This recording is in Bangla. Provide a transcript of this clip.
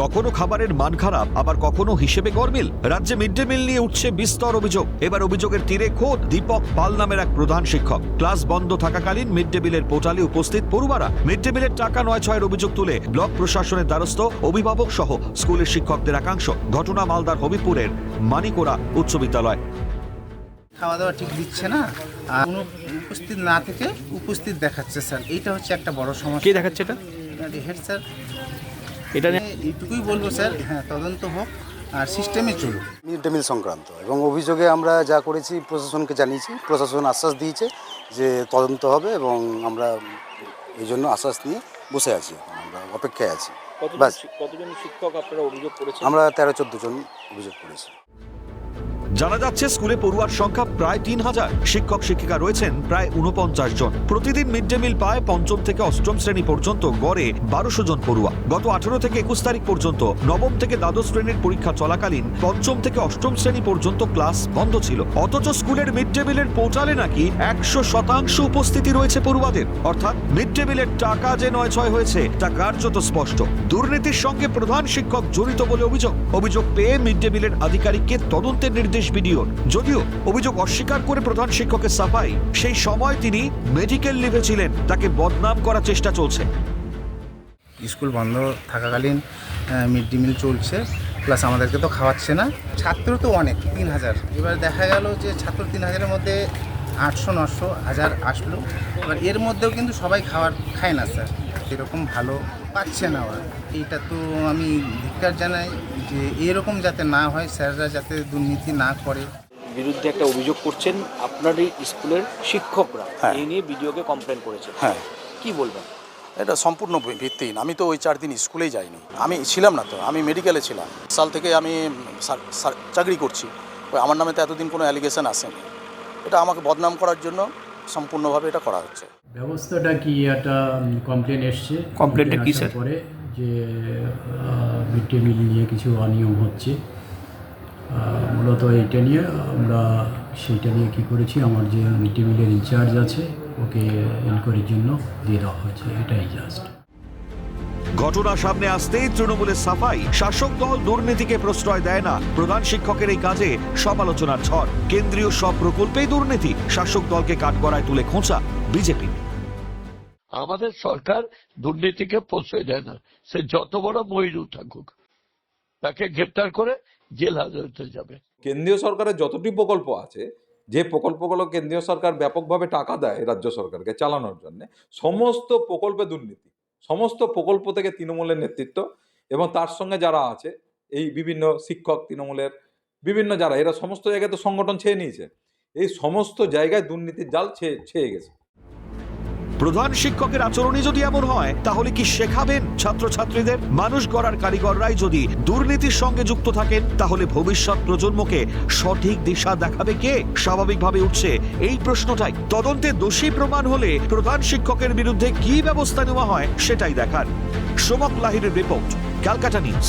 কখনো খাবারের মান খারাপ, আবার কখনো হিসেবে গরমিল। রাজ্যে মিড ডে মিল নিয়ে উঠছে বিস্তর অভিযোগ। এবার অভিযোগের তীরে খোদ দীপক পাল নামের এক প্রধান শিক্ষক। ক্লাস বন্ধ থাকাকালীন মিড ডে মিলের পোর্টালে উপস্থিত পড়ুয়ারা মিড ডে মিলের টাকা নয় ছয়ের অভিযোগ তুলে ব্লক প্রশাসনের দ্বারস্থ অভিভাবক সহ স্কুলের শিক্ষকদের একাংশ। ঘটনা মালদার হবিপুরের মানিকোড়া উচ্চ বিদ্যালয়। খাওয়া দাওয়া ঠিক দিচ্ছে না, আর কোনো উপস্থিত না থেকে উপস্থিত দেখাচ্ছে স্যার। এইটা হচ্ছে একটা বড় সমস্যা। কে দেখাচ্ছে এটা? Head sir. এটা এইটুকুই বলবো স্যার, হ্যাঁ তদন্ত হোক আর সিস্টেমে চলুক। মিড ডে মিল সংক্রান্ত এবং অভিযোগে আমরা যা করেছি প্রশাসনকে জানিয়েছি। প্রশাসন আশ্বাস দিয়েছে যে তদন্ত হবে এবং আমরা এই জন্য আশ্বাস নিয়ে বসে আছি, আমরা অপেক্ষায় আছি। কতজন শিক্ষক আপনারা অভিযোগ করেছেন? আমরা 13-14 জন অভিযোগ করেছি। জানা যাচ্ছে স্কুলে পড়ুয়ার সংখ্যা প্রায় 3000। শিক্ষক শিক্ষিকা রয়েছেন প্রায় 49 জন। প্রতিদিন মিড ডে মিল পায় পঞ্চম থেকে অষ্টম শ্রেণী পর্যন্ত গড়ে 1200 জন পড়ুয়া। গত 18 থেকে 21 তারিখ পর্যন্ত নবম থেকে দ্বাদশ শ্রেণীর পরীক্ষা চলাকালীন পঞ্চম থেকে অষ্টম শ্রেণী পর্যন্ত ক্লাস বন্ধ ছিল। অথচ স্কুলের মিড ডে মিলের পোর্টালে নাকি 100% উপস্থিতি রয়েছে পড়ুয়াদের। অর্থাৎ মিড ডে মিলের টাকা যে 9-6 হয়েছে তা কার্যত স্পষ্ট। দুর্নীতির সঙ্গে প্রধান শিক্ষক জড়িত বলে অভিযোগ পেয়ে মিড ডে মিলের আধিকারিককে তদন্তের নির্দেশ ভিডিওর। যদিও অভিযোগ অস্বীকার করে প্রধান শিক্ষকের সাফাই, সেই সময় তিনি মেডিকেল লিভে ছিলেন, তাকে বদনাম করার চেষ্টা চলছে। স্কুল বন্ধ থাকাকালীন মিড ডে মিল চলছে, প্লাস আমাদেরকে তো খাওয়াচ্ছে না। ছাত্র তো অনেক, 3000। এবার দেখা গেল যে ছাত্র 3000-এর মধ্যে 800-900-1000 আসলো। এবার এর মধ্যেও কিন্তু সবাই খায় না স্যার, এরকম ভালো পাচ্ছে না ওরা। এইটা তো আমি ধিক্কার জানাই যে এরকম যাতে না হয়, স্যাররা যাতে দুর্নীতি না করে। বিরুদ্ধে একটা অভিযোগ করছেন আপনার এই স্কুলের শিক্ষকরা, হ্যাঁ। এই নিয়ে ভিডিওকে কমপ্লেন করেছে। হ্যাঁ, কি বলবেন? এটা সম্পূর্ণ ভিত্তিহীন। আমি তো ওই 4 দিন স্কুলেই যাইনি, আমি ছিলাম না, তো আমি মেডিকেলে ছিলাম। সাল থেকে আমি চাকরি করছি, আমার নামে তো এতদিন কোনো অ্যালিগেশন আসেনি। এটা আমাকে বদনাম করার জন্য সম্পূর্ণভাবে এটা করা হচ্ছে। ব্যবস্থাটা কি, একটা কমপ্লেন এসছে। কমপ্লেনটা কি স্যার? পরে যে মিড ডে মিল নিয়ে কিছু অনিয়ম হচ্ছে, মূলত এইটা নিয়ে আমরা সেইটা নিয়ে কী করেছি, আমার যে মিড ডে মিলের ইনচার্জ আছে ওকে ইনকোয়ারির জন্য দিয়ে দেওয়া হয়েছে, এটাই জাস্ট। ঘটনা সামনে আসতেই তৃণমূলের সাফাই, শাসক দল দুর্নীতিকে প্রশ্রয় দেয় না। প্রধান শিক্ষকের এই কাজে সমালোচনার ঝড়। কেন্দ্রীয় সব প্রকল্পেই দুর্নীতি, শাসক দলকে কাঠগড়ায় তুলে খোঁচা বিজেপি। আমাদের সরকার দুর্নীতিকে প্রশ্রয় দেয় না, সে যত বড় মহিরু থাকুক তাকে গ্রেপ্তার করে জেল হাজতে যাবে। কেন্দ্রীয় সরকারের যতটি প্রকল্প আছে, যে প্রকল্পগুলো কেন্দ্রীয় সরকার ব্যাপকভাবে টাকা দেয় রাজ্য সরকারকে চালানোর জন্য, সমস্ত প্রকল্পে দুর্নীতি। সমস্ত প্রকল্প থেকে তৃণমূলের নেতৃত্ব এবং তার সঙ্গে যারা আছে, এই বিভিন্ন শিক্ষক তৃণমূলের বিভিন্ন যারা, এরা সমস্ত জায়গায় তো সংগঠন ছেয়ে নিয়েছে। এই সমস্ত জায়গায় দুর্নীতির জাল ছেয়ে গেছে। প্রধান শিক্ষকের আচরণই যদি এমন হয়, তাহলে কি শেখাবেন ছাত্রছাত্রীদের? মানুষ গড়ার কারিগররাই যদি দুর্নীতির সঙ্গে যুক্ত থাকেন, তাহলে ভবিষ্যৎ প্রজন্মকে সঠিক দিশা দেখাবে কে? স্বাভাবিকভাবে উঠছে এই প্রশ্নটাই। তদন্তে দোষী প্রমাণ হলে প্রধান শিক্ষকের বিরুদ্ধে কি ব্যবস্থা নেওয়া হয় সেটাই দেখার। সোমক লাহিরের রিপোর্ট, ক্যালকাটা নিউজ।